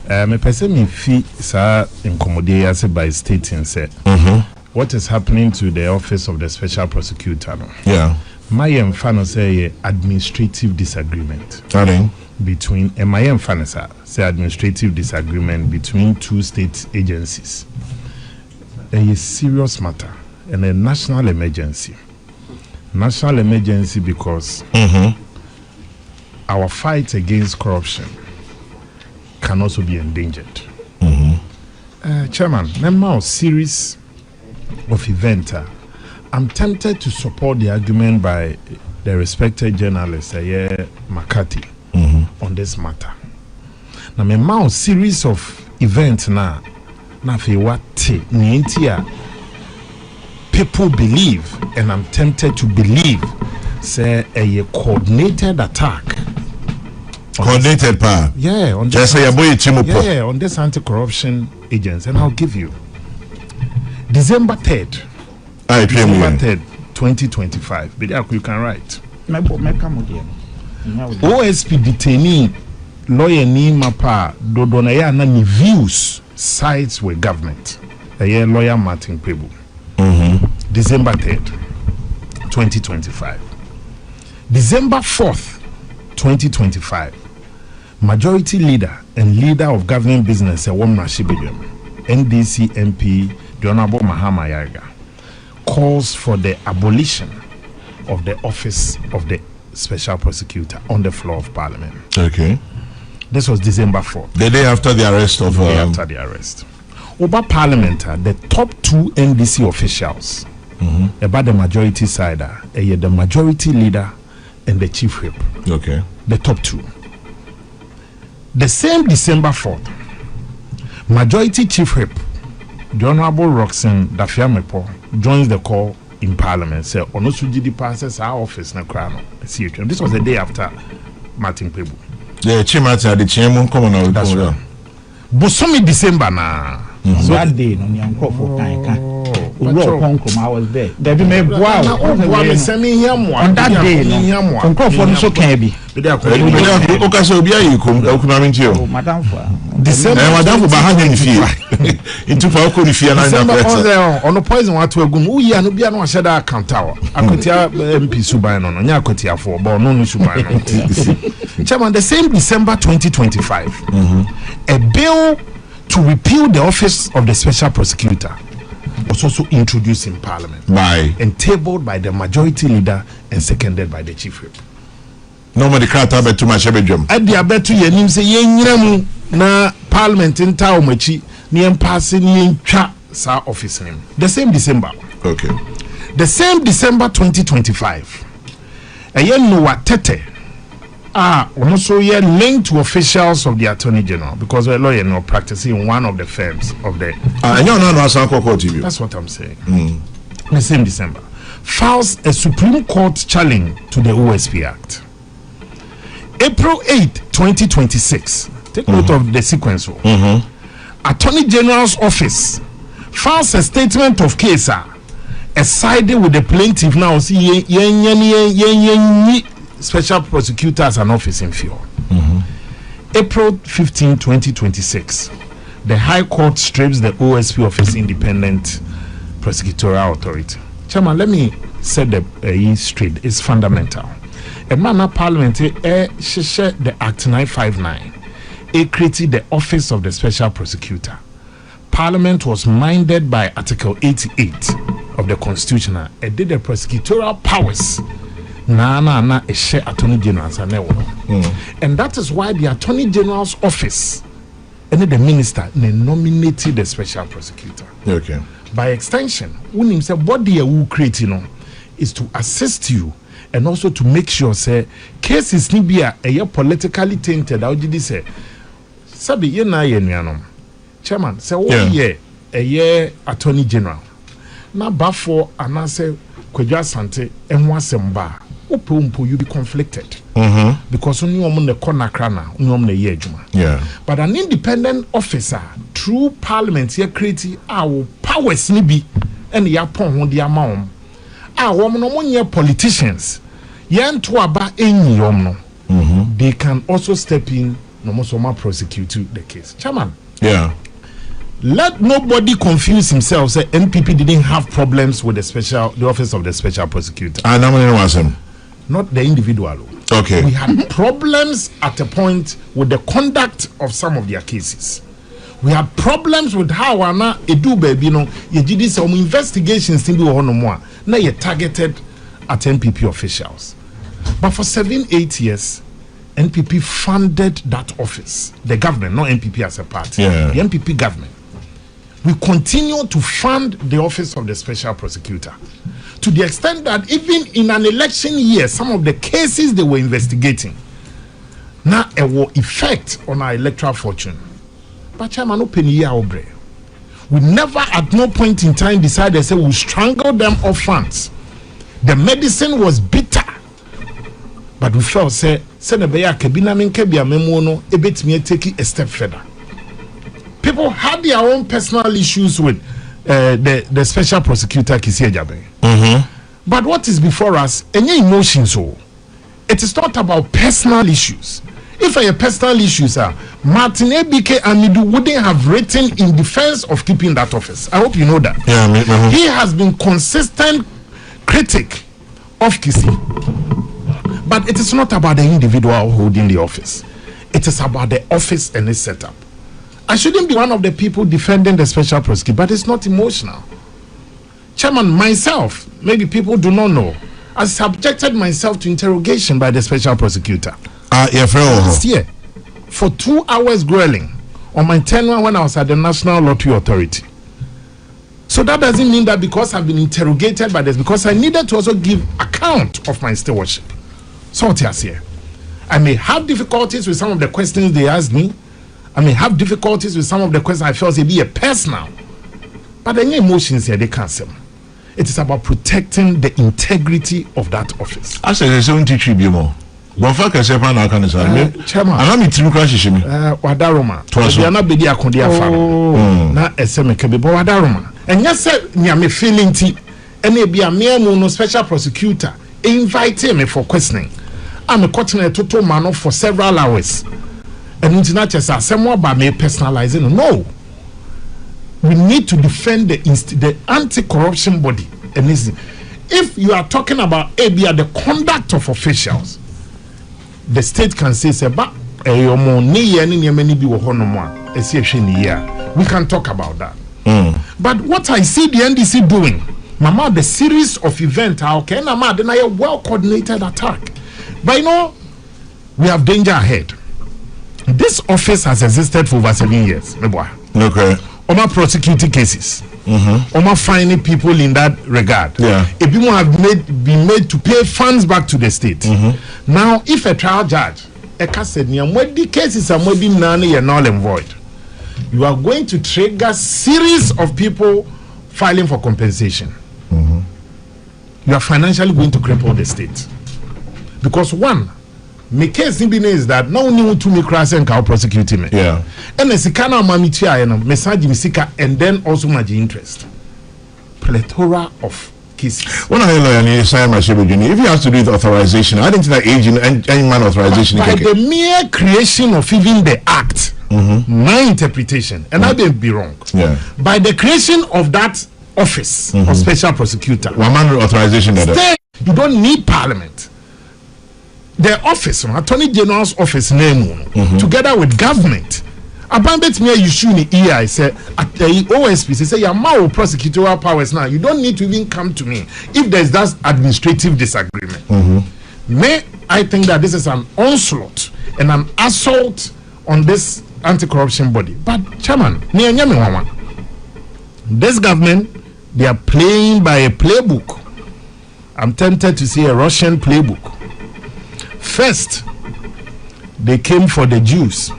Me person me fi sa incommodate by stating said what is happening to the office of the special prosecutor. No? Yeah. My fan say administrative disagreement between my fan say administrative disagreement between two state agencies. A serious matter and a national emergency. National emergency because our fight against corruption can also be endangered. Chairman, now series of events. I'm tempted to support the argument by the respected journalist McCarthy on this matter. Now, my series of events now what people believe, and I'm tempted to believe, say a coordinated attack. Coordinated power. Yeah, on this, on this anti-corruption agency, and I'll give you December 3rd. December 3rd, 2025. But you can write. OSP detainee lawyer ni mapa dodonaya na ni views sides with government. A lawyer Martin Pebu. December 3rd, 2025. December 4th, 2025. Majority leader and leader of government business NDC MP the Honorable Maham Ayeka calls for the abolition of the office of the special prosecutor on the floor of parliament. Okay. This was December 4th. The day after the arrest of... The day after the arrest. Over parliament, the top two NDC officials, about the majority side, the majority leader and the chief whip. Okay. The top two. The same December 4th, majority chief whip, the Honorable Roxanne Dafiamepo, joins the call in parliament. Say, Onosujidi passes our office na krano. This was the day after Martin Pebu. The Chimata, the chairman, come on. That's right. Bosomi December na. So that day, no, I was there. On that day, Chairman, the same December 2025, a bill to repeal the office of the special prosecutor was also introduced in parliament and tabled by the majority leader and seconded by the chief whip. Nobody can't have it too much. At the abetu yenim say yenyamu na parliament in Taomachi ni passing ni cha sa office name. The same December. Okay. The same December 2025. Ayen no watete. Also linked to officials of the Attorney General because we're a lawyer now practicing in one of the firms of the. That's what I'm saying. The same December, files a Supreme Court challenge to the OSP Act. April 8, 2026. Take note of the sequence. Attorney General's office files a statement of case sided with the plaintiff now. See, special prosecutor as an office in field. April 15, 2026. The High Court strips the OSP office independent prosecutorial authority. Chairman, let me set the straight. It's fundamental. A man of parliament the Act 959 created the office of the special prosecutor. Parliament was minded by Article 88 of the Constitution. It did the prosecutorial powers. Na a share Attorney General's and that is why the Attorney General's office and the minister nominated the special prosecutor. Okay. By extension, when him say what they are creating is to assist you and also to make sure say cases ni be a politically tainted. How did he say? Sabi ye na ye nuanom. Chairman say a year Attorney General. Na bafo anase Kwadwo Asante enho asemba. You be conflicted because only woman the corner crana, only ye juma. Yeah. But an independent officer through parliament here create our powers nibi and the upon the amount. Woman no politicians. Yan to aba any they can also step in no more so prosecute the case. Chairman. Yeah. Let nobody confuse himself. Say NPP didn't have problems with the office of the special prosecutor. And how many was him? Not the individual. Okay. We had problems at a point with the conduct of some of their cases. We had problems with how Anna Edu baby no ye did some investigations in the more. Now you targeted at NPP officials. But for 7-8 years, NPP funded that office. The government, not NPP as a party. Yeah. The NPP government. We continue to fund the office of the special prosecutor to the extent that even in an election year, some of the cases they were investigating now it will effect on our electoral fortune. But Chairman, we never at no point in time decided say we'll strangle them off funds. The medicine was bitter, but we felt say Senebeya Kebina Menkebia Memono ebet me take a step further. People had their own personal issues with the special prosecutor Kisi Ejabe. But what is before us, any emotions, so it is not about personal issues. If I have personal issues, Martin Ebike Amidu wouldn't have written in defense of keeping that office. I hope you know that. Yeah, he has been consistent critic of Kisi. But it is not about the individual holding the office. It is about the office and its setup. I shouldn't be one of the people defending the special prosecutor, but it's not emotional. Chairman, myself, maybe people do not know, I subjected myself to interrogation by the special prosecutor. Last year, for 2 hours grilling on my tenure when I was at the National Lottery Authority. So that doesn't mean that because I've been interrogated by this, because I needed to also give account of my stewardship. So here, I may have difficulties with some of the questions they asked me. I may have difficulties with some of the questions I felt they be a personal. But any emotions here, they can't say. It is about protecting the integrity of that office. I said, there's 73 more. But for a second, I can say, Chairman, I'm not too crash. Wadaroma, we are not be there. Now, SM Kebe, Wadaroma. And yes, me feeling tea. And it be a mere mono special prosecutor invite me for questioning. I'm a cutting a total man for several hours. And it's not just someone by me personalizing. No. We need to defend the anti-corruption body. And if you are talking about the conduct of officials, the state can say, we can talk about that. But what I see the NDC doing, Mama, the series of events, okay, Mama, then a well-coordinated attack. But you know, we have danger ahead. This office has existed for over 7 years. Okay. Oma prosecuting cases. Oma finding people in that regard. Yeah. If people have been made to pay funds back to the state. Now, if a trial judge, the cases are null and void, you are going to trigger series of people filing for compensation. You are financially going to cripple the state. Because one, my case is that no one to me cross and can prosecute me. Yeah. And the Sikana Mamitia and message Misika and then also my interest. Plethora of cases. When I lawyer sign my if you have to do the authorization, I didn't think that agent and any man authorization. By the mere creation of even the act, my interpretation, and I may be wrong. Yeah. By the creation of that office of special prosecutor, one man authorization that you don't need parliament. The office, Attorney General's office name, together with government. Abandoned me, you should need I say at the OSP, say your more prosecutorial powers now. You don't need to even come to me if there's that administrative disagreement. I think that this is an onslaught and an assault on this anti-corruption body. But Chairman, this government, they are playing by a playbook. I'm tempted to say a Russian playbook. First, they came for the Jews.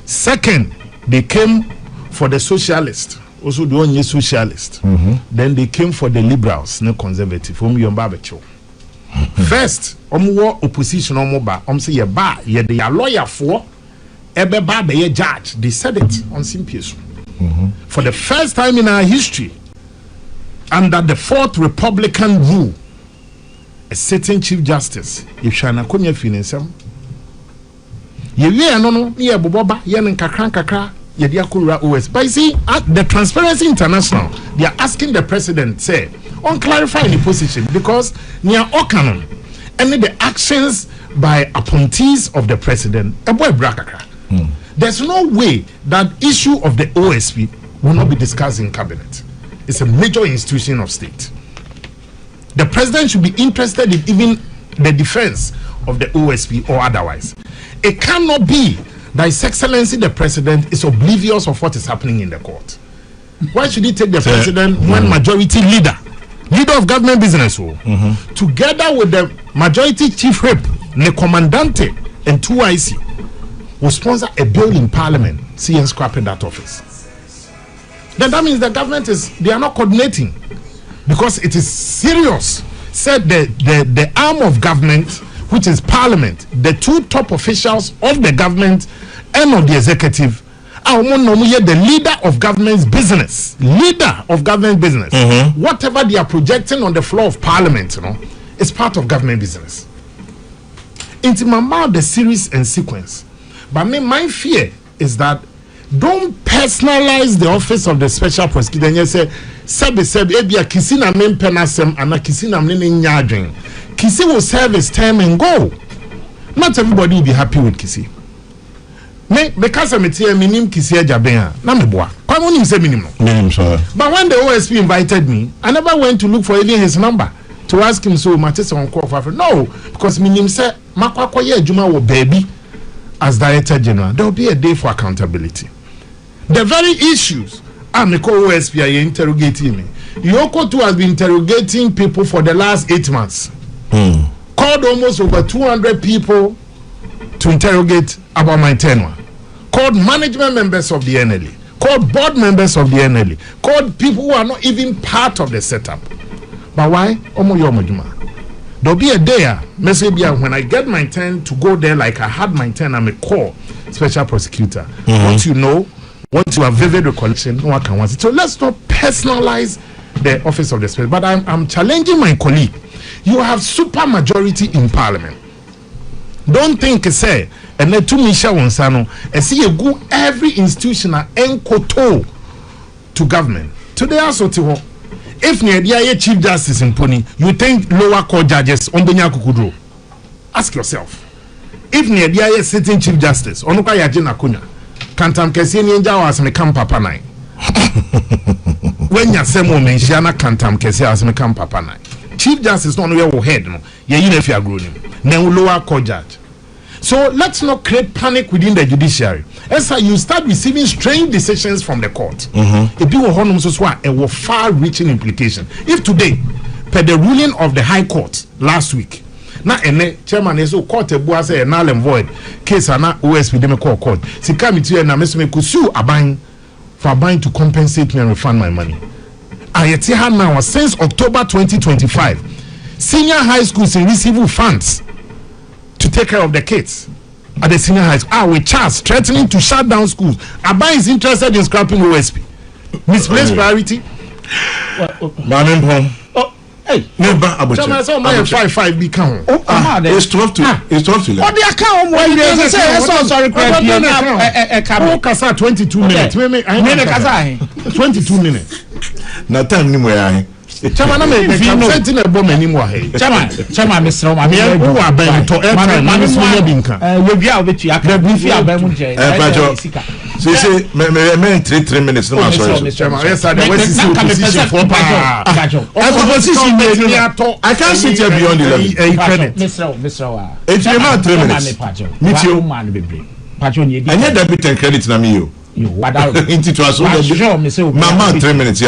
Second, they came for the socialists. Also, the only socialist. Then they came for the liberals, no conservative. First, opposition say ye lawyer for the judge. They said it on symposium. For the first time in our history, under the fourth Republican rule, a sitting chief justice if shana konya finisem ye no ye boboba ye nkakra ye dia kura OS but see at the Transparency International they are asking the president say on clarify the position because near okanon and the actions by appointees of the president there's no way that issue of the OSP will not be discussed in cabinet. It's a major institution of state. The president should be interested in even the defense of the OSP or otherwise. It cannot be that His Excellency the President is oblivious of what is happening in the court. Why should he take the president when majority leader of government business together with the majority chief whip, the commandante and 2IC will sponsor a bill in parliament seeing scrapping that office? Then that means the government they are not coordinating because it is serious. Said the arm of government, which is parliament, the two top officials of the government and of the executive are the leader of government's business. Whatever they are projecting on the floor of parliament, is part of government business. Into my mouth, the series and sequence. But my fear is that don't personalize the office of the special prosecutor and you say ebia kisi na mempenasem ana kisi na mnene nyadwen. Kisi will serve his term and go. Not everybody will be happy with Kisi. Because I'm minim Kisi Jabea, na meboa. Kwa woni say minimum. But when the OSP invited me, I never went to look for even his number to ask him so Matisse on call for. No, because minim say makwakwa ye adwuma wo baby as Director General. There will be a day for accountability. The very issues OSP are interrogating me. Yoko too has been interrogating people for the last 8 months. Called almost over 200 people to interrogate about my tenure. Called management members of the NLA. Called board members of the NLA. Called people who are not even part of the setup. But why? There'll be a day, maybe when I get my turn to go there like I had my turn, I'm a core special prosecutor. What you know, what you have vivid recollection, no one can want it. So let's not personalize the office of the special. But I'm challenging my colleague. You have super majority in parliament. Don't think say and let to Misha Wonsano and see you go every institutional enkoto to government. Today also to if near the chief justice in Pony, you think lower court judges on Benya Kukudro. Ask yourself. If near the sitting chief justice, Onuka Yajina Kunya, Kantam Kesini Jawas me come papa nine. When you say more mention Kantam Kesias me come papa nine. Chief justice not your head, no. Yeah, you know if you are growing. Then lower court judge. So let's not create panic within the judiciary. As you start receiving strange decisions from the court, it will far-reaching implication. If today, per the ruling of the High Court last week, now chairman is court a null and void case and OSP dem call court. Si come to na me could sue for buying to compensate me and refund my money. Ayeka now since October 2025, senior high schools in receiving funds to take care of the kids at the senior high school. With Charles threatening to shut down schools. Aba is interested in scrapping OSP. Misplaced priority. Hey, it's 5 become. It's 12 to 11. What the account? Why you say sorry? 22 minutes. 22 minutes. Na time ni mo ya. Chairman, I'm a bomb anymore. Chairman, Mr. Who are buying to airtime? We are with you. Say, 3 minutes. No, I can't sit here beyond 11. Mr. It's about 3 minutes. Meet you. I need debit and credit na me you. You what out? Into to us. Mama 3 minutes.